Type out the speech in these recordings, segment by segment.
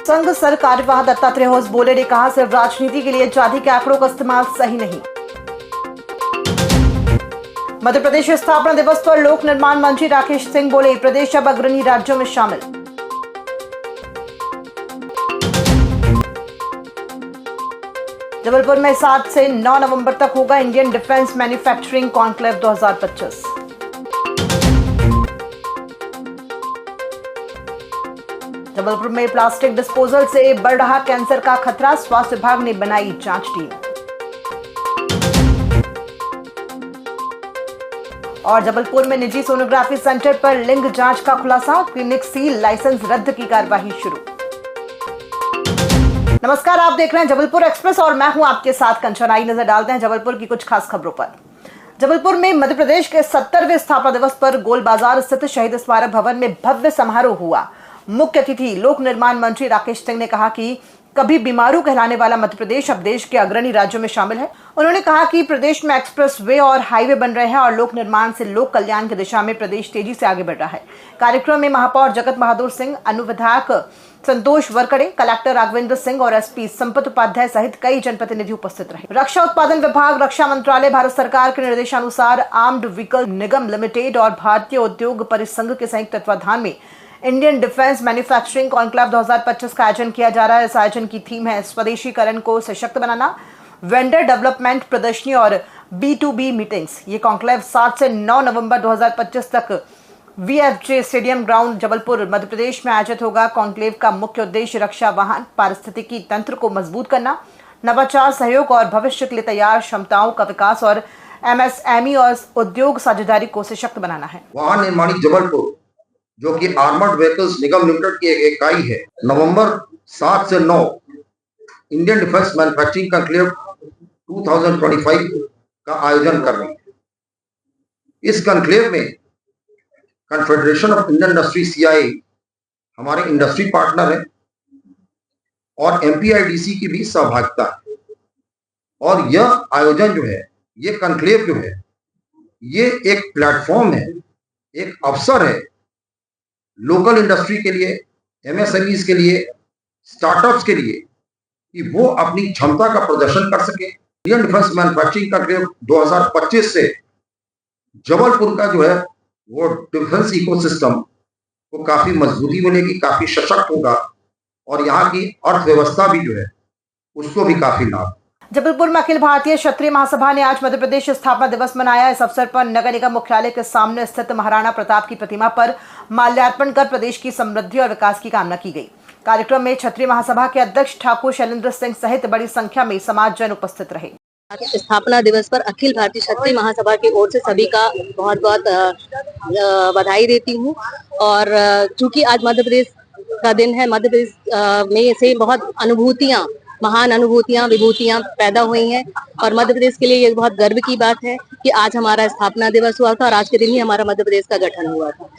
संघ सर कार्यवाह दत्तात्रेय होस बोले ने कहा, सिर्फ राजनीति के लिए जाति के आंकड़ों का इस्तेमाल सही नहीं। मध्य प्रदेश स्थापना दिवस पर लोक निर्माण मंत्री राकेश सिंह बोले, प्रदेश अब अग्रणी राज्यों में शामिल। जबलपुर में 7 से 9 नवंबर तक होगा Indian defence manufacturing conclave 2025। Jabalpur में प्लास्टिक डिस्पोजल से बढ़ रहा कैंसर का खतरा, स्वास्थ्य विभाग ने बनाई जांच टीम। और जबलपुर में निजी सोनोग्राफी सेंटर पर लिंग जांच का खुलासा, क्लिनिक सील, लाइसेंस रद्द की कार्यवाही शुरू। नमस्कार, आप देख रहे हैं जबलपुर एक्सप्रेस और मैं हूं आपके साथ कंचन। आई नजर डालते हैं जबलपुर की कुछ खास खबरों पर। जबलपुर में मध्य प्रदेश के 70वें स्थापना दिवस पर गोल बाजार स्थित शहीद स्मारक भवन में भव्य समारोह हुआ। मुख्य अतिथि लोक निर्माण मंत्री राकेश सिंह ने कहा कि कभी बीमारू कहलाने वाला मध्य प्रदेश अब देश के अग्रणी राज्यों में शामिल है। उन्होंने कहा कि प्रदेश में एक्सप्रेस वे और हाईवे बन रहे हैं और लोक निर्माण से लोक कल्याण की दिशा में प्रदेश तेजी से आगे बढ़ रहा है। कार्यक्रम में महापौर जगत बहादुर सिंह, अनुविधायक संतोष वरकड़े, कलेक्टर राघवेंद्र सिंह और एसपी संपत उपाध्याय सहित कई जनप्रतिनिधि उपस्थित रहे। रक्षा उत्पादन विभाग, रक्षा मंत्रालय, भारत सरकार के निर्देशानुसार आर्म्ड व्हीकल निगम लिमिटेड और भारतीय उद्योग परिसंघ के संयुक्त तत्वाधान में इंडियन डिफेंस मैन्युफैक्चरिंग कॉन्क्लेव 2025 का आयोजन किया जा रहा है। इस आयोजन की थीम है स्वदेशीकरण को सशक्त बनाना, वेंडर डेवलपमेंट, प्रदर्शनी और B2B मीटिंग्स। ये कॉन्क्लेव 7 से 9 नवंबर 2025 तक VFJ stadium ground Jabalpur Madhya Pradesh में आयोजित होगा। कॉन्क्लेव का मुख्य उद्देश्य रक्षा वाहन पारिस्थितिकी तंत्र को मजबूत करना, नवाचार, सहयोग और भविष्य के लिए तैयार क्षमताओं का विकास और MSME और उद्योग साझेदारी को सशक्त बनाना है। वाहन निर्माणी जबलपुर जो कि आर्मर्ड व्हीकल्स निगम लिमिटेड की एक इकाई है, नवंबर 7 से 9 इंडियन डिफेंस मैन्युफैक्चरिंग कॉन्क्लेव 2025 का आयोजन कर रही है। इस कॉन्क्लेव में confederation of Indian industry CII हमारे इंडस्ट्री पार्टनर है और MPIDC की भी सहभागिता है। और यह आयोजन जो है, ये कॉन्क्लेव जो है, ये एक प्लेटफॉर्म है, एक अवसर है लोकल इंडस्ट्री के लिए, MSMEs के लिए, स्टार्टअप्स के लिए कि वो अपनी क्षमता का प्रदर्शन कर सके। इंडियन डिफेंस मैन्युफैक्चरिंग कॉन्क्लेव 2025 से जबलपुर का जो है वो डिफेंस इकोसिस्टम को काफी मजबूती मिलेगी, काफी सशक्त होगा और यहाँ की अर्थव्यवस्था भी जो है उसको भी काफी लाभ। जबलपुर में अखिल भारतीय क्षत्रिय महासभा ने आज मध्य प्रदेश स्थापना दिवस मनाया। इस अवसर पर नगर निगम मुख्यालय के सामने स्थित महाराणा प्रताप की प्रतिमा पर माल्यार्पण कर प्रदेश की समृद्धि और विकास की कामना की गई। कार्यक्रम में क्षत्रिय महासभा के अध्यक्ष ठाकुर शैलेंद्र सिंह सहित बड़ी संख्या में समाजजन उपस्थित रहे। स्थापना दिवस पर अखिल भारतीय क्षत्रिय महासभा की ओर से सभी का बहुत बहुत बधाई देती हूँ। और चूंकि आज मध्य प्रदेश का दिन है, मध्य प्रदेश में से बहुत अनुभूतियाँ, महान अनुभूतियां, विभूतियां पैदा हुई हैं और मध्य प्रदेश के लिए ये बहुत गर्व की बात है कि आज हमारा स्थापना दिवस हुआ था और आज के दिन ही हमारा मध्य प्रदेश का गठन हुआ था।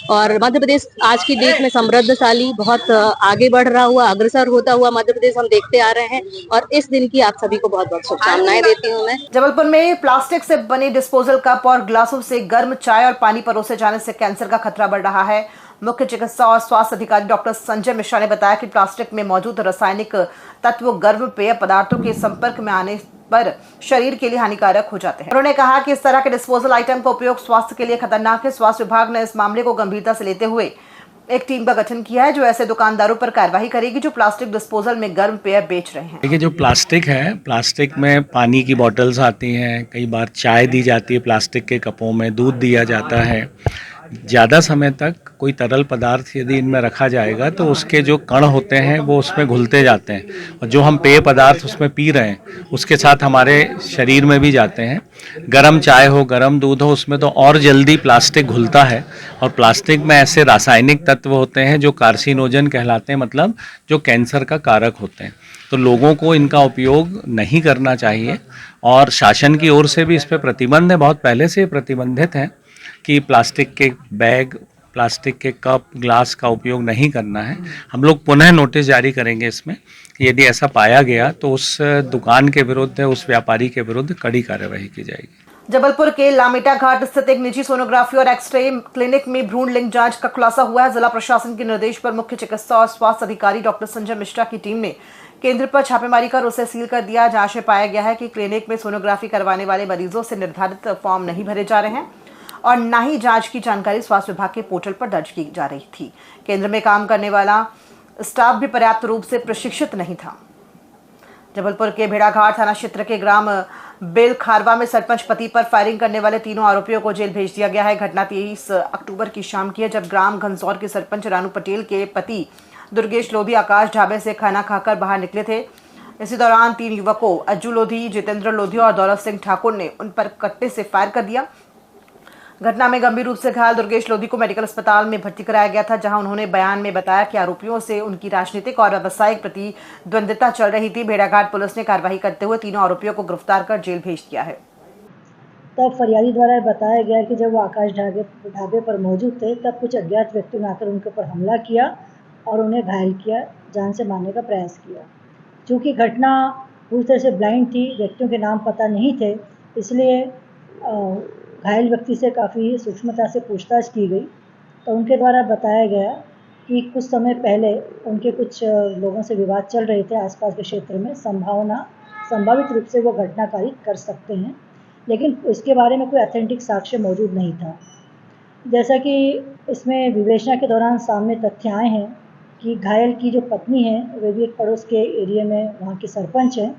और मध्य प्रदेश आज की डेट में समृद्धशाली, बहुत आगे बढ़ रहा हुआ, अग्रसर होता हुआ मध्य प्रदेश हम देखते आ रहे हैं और इस दिन की आप सभी को बहुत बहुत शुभकामनाएं देती हूँ मैं। जबलपुर में प्लास्टिक से बने डिस्पोजल कप और ग्लासों से गर्म चाय और पानी परोसे जाने से कैंसर का खतरा बढ़ रहा है। मुख्य चिकित्सा और स्वास्थ्य अधिकारी डॉक्टर संजय मिश्रा ने बताया कि प्लास्टिक में मौजूद रासायनिक तत्व गर्म पेय पदार्थों के संपर्क में आने पर शरीर के लिए हानिकारक हो जाते हैं। उन्होंने कहा कि इस तरह के डिस्पोजल आइटम का उपयोग स्वास्थ्य के लिए खतरनाक है। स्वास्थ्य विभाग ने इस मामले को गंभीरता से लेते हुए एक टीम का गठन किया है जो ऐसे दुकानदारों पर कार्रवाई करेगी जो प्लास्टिक डिस्पोजल में गर्म पेय बेच रहे हैं। देखिए, जो प्लास्टिक है, प्लास्टिक में पानी की बॉटल्स आती हैं, कई बार चाय दी जाती है प्लास्टिक के कपों में, दूध दिया जाता है। ज़्यादा समय तक कोई तरल पदार्थ यदि इनमें रखा जाएगा तो उसके जो कण होते हैं वो उसमें घुलते जाते हैं और जो हम पेय पदार्थ उसमें पी रहे हैं उसके साथ हमारे शरीर में भी जाते हैं। गरम चाय हो, गरम दूध हो, उसमें तो और जल्दी प्लास्टिक घुलता है और प्लास्टिक में ऐसे रासायनिक तत्व होते हैं जो कार्सिनोजन कहलाते हैं, मतलब जो कैंसर का कारक होते हैं। तो लोगों को इनका उपयोग नहीं करना चाहिए और शासन की ओर से भी इस पर प्रतिबंध है, बहुत पहले से प्रतिबंधित है कि प्लास्टिक के बैग, प्लास्टिक के कप, ग्लास का उपयोग नहीं करना है। हम लोग पुनः नोटिस जारी करेंगे इसमें कि यदि ऐसा पाया गया तो उस दुकान के विरुद्ध, उस व्यापारी के विरुद्ध कड़ी कार्यवाही की जाएगी। जबलपुर के लामेटा घाट स्थित एक निजी सोनोग्राफी और एक्सरे क्लिनिक में भ्रूण लिंग जांच का खुलासा हुआ है। जिला प्रशासन के निर्देश पर मुख्य चिकित्सा और स्वास्थ्य अधिकारी डॉक्टर संजय मिश्रा की टीम ने केंद्र पर छापेमारी कर उसे सील कर दिया। जांच में पाया गया है कि क्लिनिक में सोनोग्राफी करवाने वाले मरीजों से निर्धारित फॉर्म नहीं भरे जा रहे हैं और न ही जांच की जानकारी स्वास्थ्य विभाग के पोर्टल पर दर्ज की जा रही थी। केंद्र में काम करने वाला स्टाफ भी पर्याप्त रूप से प्रशिक्षित नहीं था। जबलपुर के भेड़ाघाट थाना क्षेत्र के ग्राम बेल खारवा में सरपंच पति पर फायरिंग करने वाले तीनों आरोपियों को जेल भेज दिया गया है। घटना 23 अक्टूबर की शाम की है, जब ग्राम घनसौर के सरपंच रानू पटेल के पति दुर्गेश लोधी आकाश ढाबे से खाना खाकर बाहर निकले थे। इसी दौरान 3 युवकों अज्जू लोधी, जितेंद्र लोधी और दौलत सिंह ठाकुर ने उन पर कट्टे से फायर कर दिया। घटना में गंभीर रूप से घायल दुर्गेश लोधी को मेडिकल अस्पताल में भर्ती कराया गया था, जहां उन्होंने बयान में बताया कि आरोपियों से उनकी राजनीतिक और व्यावसायिक प्रतिद्वंद्विता चल रही थी। भेड़ाघाट पुलिस ने कार्रवाई करते हुए तीनों आरोपियों को गिरफ्तार कर जेल भेज दिया है। तब फरियादी द्वारा बताया गया कि जब वो आकाश ढाबे पर मौजूद थे, तब कुछ अज्ञात व्यक्तियों ने आकर उनके ऊपर हमला किया और उन्हें घायल किया, जान से मारने का प्रयास किया। चूँकि घटना पूरी तरह से ब्लाइंड थी, व्यक्तियों के नाम पता नहीं थे, इसलिए घायल व्यक्ति से काफ़ी सूक्ष्मता से पूछताछ की गई। तो उनके द्वारा बताया गया कि कुछ समय पहले उनके कुछ लोगों से विवाद चल रहे थे आसपास के क्षेत्र में, संभावित रूप से वो घटनाकारी कर सकते हैं, लेकिन इसके बारे में कोई ऑथेंटिक साक्ष्य मौजूद नहीं था। जैसा कि इसमें विवेचना के दौरान सामने तथ्य आए हैं कि घायल की जो पत्नी है, वे भी एक पड़ोस के एरिया में वहाँ की सरपंच हैं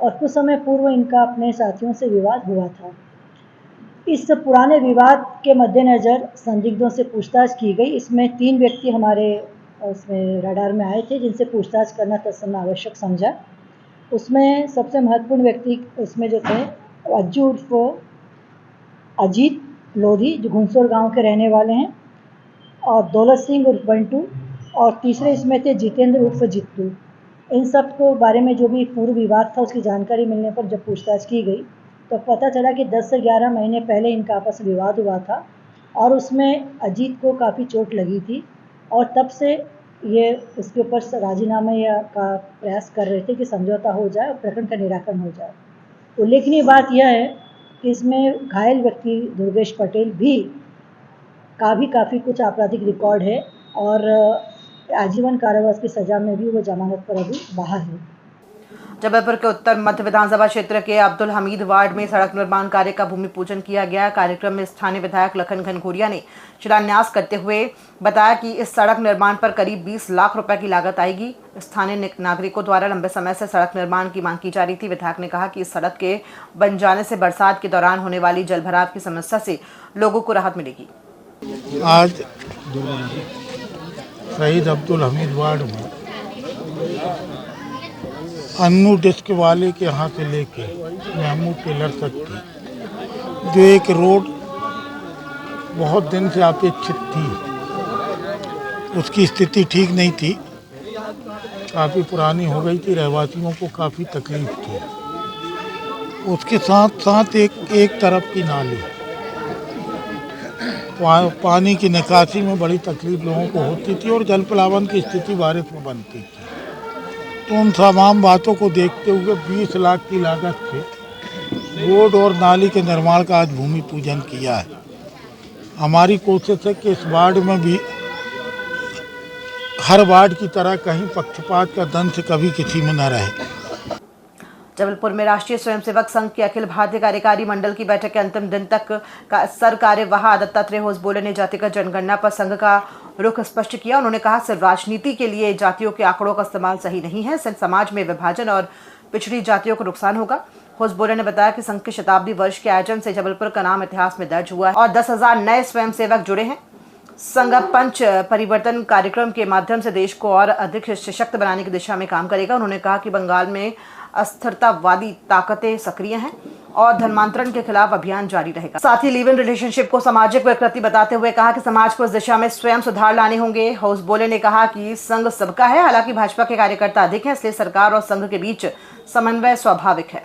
और कुछ समय पूर्व इनका अपने साथियों से विवाद हुआ था। इस पुराने विवाद के मद्देनज़र संदिग्धों से पूछताछ की गई। इसमें 3 व्यक्ति हमारे उसमें रडार में आए थे, जिनसे पूछताछ करना तत्समय आवश्यक समझा। उसमें सबसे महत्वपूर्ण व्यक्ति इसमें जो थे, अज्जू उर्फ अजीत लोधी, जो घुनसोर गांव के रहने वाले हैं, और दौलत सिंह उर्फ बंटू, और तीसरे इसमें थे जितेंद्र उर्फ जित्तू। इन सब को बारे में जो भी पूर्व विवाद था, उसकी जानकारी मिलने पर जब पूछताछ की गई तो पता चला कि 10 से 11 महीने पहले इनका आपस में विवाद हुआ था और उसमें अजीत को काफ़ी चोट लगी थी और तब से ये इसके ऊपर राजीनामे का प्रयास कर रहे थे कि समझौता हो जाए और प्रकरण का निराकरण हो जाए। उल्लेखनीय बात यह है कि इसमें घायल व्यक्ति दुर्गेश पटेल का भी काफ़ी कुछ आपराधिक रिकॉर्ड है और आजीवन कारावास की सज़ा में भी वो जमानत पर अभी बाहर है। जबलपुर के उत्तर मध्य विधानसभा क्षेत्र के अब्दुल हमीद वार्ड में सड़क निर्माण कार्य का भूमि पूजन किया गया। कार्यक्रम में स्थानीय विधायक लखन घनघोरिया ने शिलान्यास करते हुए बताया कि इस सड़क निर्माण पर करीब 20 लाख रुपए की लागत आएगी। स्थानीय नागरिकों द्वारा लंबे समय से सड़क निर्माण की मांग की जा रही थी। विधायक ने कहा कि इस सड़क के बन जाने से बरसात के दौरान होने वाली जलभराव की समस्या से लोगों को राहत मिलेगी। आज शहीद अब्दुल हमीद वार्ड में अन्नू डिस्क वाले के यहाँ से लेके महमूद टेलर तक की जो एक रोड बहुत दिन से अपेक्षित थी, उसकी स्थिति ठीक नहीं थी, काफ़ी पुरानी हो गई थी, रहवासियों को काफ़ी तकलीफ थी। उसके साथ साथ एक तरफ की नाली, पानी की निकासी में बड़ी तकलीफ लोगों को होती थी और जल प्लावन की स्थिति बारिश में बनती थी। तो उन तमाम बातों को देखते हुए 20 लाख की लागत से रोड और नाली के निर्माण का आज भूमि पूजन किया है। हमारी कोशिश है कि इस वार्ड में भी हर वार्ड की तरह कहीं पक्षपात का दंश कभी किसी में न रहे। जबलपुर में राष्ट्रीय स्वयंसेवक संघ के अखिल भारतीय कार्यकारी मंडल की बैठक के अंतिम दिन तक का सर कार्यवाह दत्तात्रेय होसबोले ने जातिगत जनगणना पर संघ का रुख स्पष्ट किया। उन्होंने कहा, सिर्फ राजनीति के लिए जातियों के आंकड़ों का इस्तेमाल सही नहीं है, इससे समाज में विभाजन और पिछड़ी जातियों को नुकसान होगा। होसबोले ने बताया कि संघ के शताब्दी वर्ष के आयोजन से जबलपुर का नाम इतिहास में दर्ज हुआ है और 10,000 नए स्वयंसेवक जुड़े हैं। संघ पंच परिवर्तन कार्यक्रम के माध्यम से देश को और अधिक सशक्त बनाने की दिशा में काम करेगा। उन्होंने कहा कि बंगाल में अस्थिरतावादी ताकतें सक्रिय हैं और धर्मांतरण के खिलाफ अभियान जारी रहेगा। साथ ही लिव इन रिलेशनशिप को सामाजिक विकृति बताते हुए कहा कि समाज को इस दिशा में स्वयं सुधार लाने होंगे। होसबोले ने कहा कि संघ सबका है, हालांकि भाजपा के कार्यकर्ता अधिक हैं, इसलिए सरकार और संघ के बीच समन्वय स्वाभाविक है।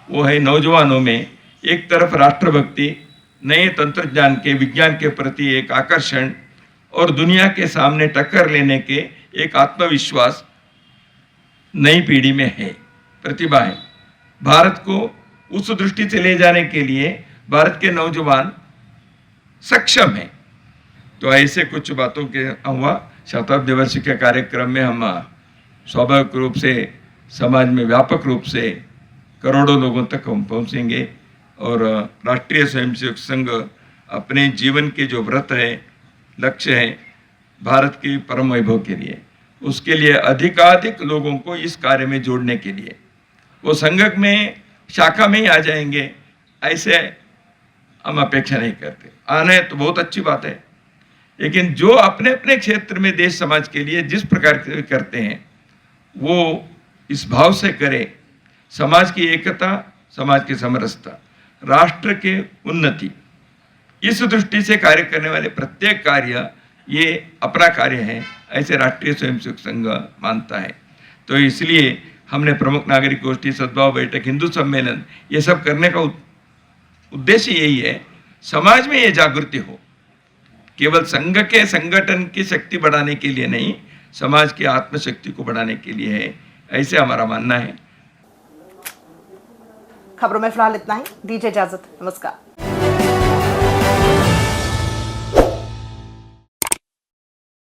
वो है नौजवानों में एक तरफ राष्ट्रभक्ति, नए तंत्रज्ञान के विज्ञान के प्रति एक आकर्षण और दुनिया के सामने टक्कर लेने के एक आत्मविश्वास नई पीढ़ी में है, प्रतिभा है। भारत को उस दृष्टि से ले जाने के लिए भारत के नौजवान सक्षम हैं। तो ऐसे कुछ बातों के हुआ शताब्दी वर्ष के कार्यक्रम में हम स्वाभाविक रूप से समाज में व्यापक रूप से करोड़ों लोगों तक हम पहुंचेंगे और राष्ट्रीय स्वयंसेवक संघ अपने जीवन के जो व्रत है, लक्ष्य है भारत की परम वैभव के लिए, उसके लिए अधिकाधिक लोगों को इस कार्य में जोड़ने के लिए वो संघ में शाखा में ही आ जाएंगे, ऐसे हम अपेक्षा नहीं करते। आना है तो बहुत अच्छी बात है, लेकिन जो अपने अपने क्षेत्र में देश समाज के लिए जिस प्रकार से करते हैं वो इस भाव से करें, समाज की एकता, समाज की समरसता, राष्ट्र के उन्नति, इस दृष्टि से कार्य करने वाले प्रत्येक कार्य ये अपना कार्य है, ऐसे राष्ट्रीय स्वयंसेवक संघ मानता है। तो इसलिए हमने प्रमुख नागरिक गोष्ठी, सद्भाव बैठक, हिंदू सम्मेलन, ये सब करने का उद्देश्य यही है, समाज में ये जागृति हो, केवल संघ के संगठन की शक्ति बढ़ाने के लिए नहीं, समाज की आत्मशक्ति को बढ़ाने के लिए है, ऐसे हमारा मानना है। खबरों में फिलहाल इतना ही, दीजिए इजाजत, नमस्कार।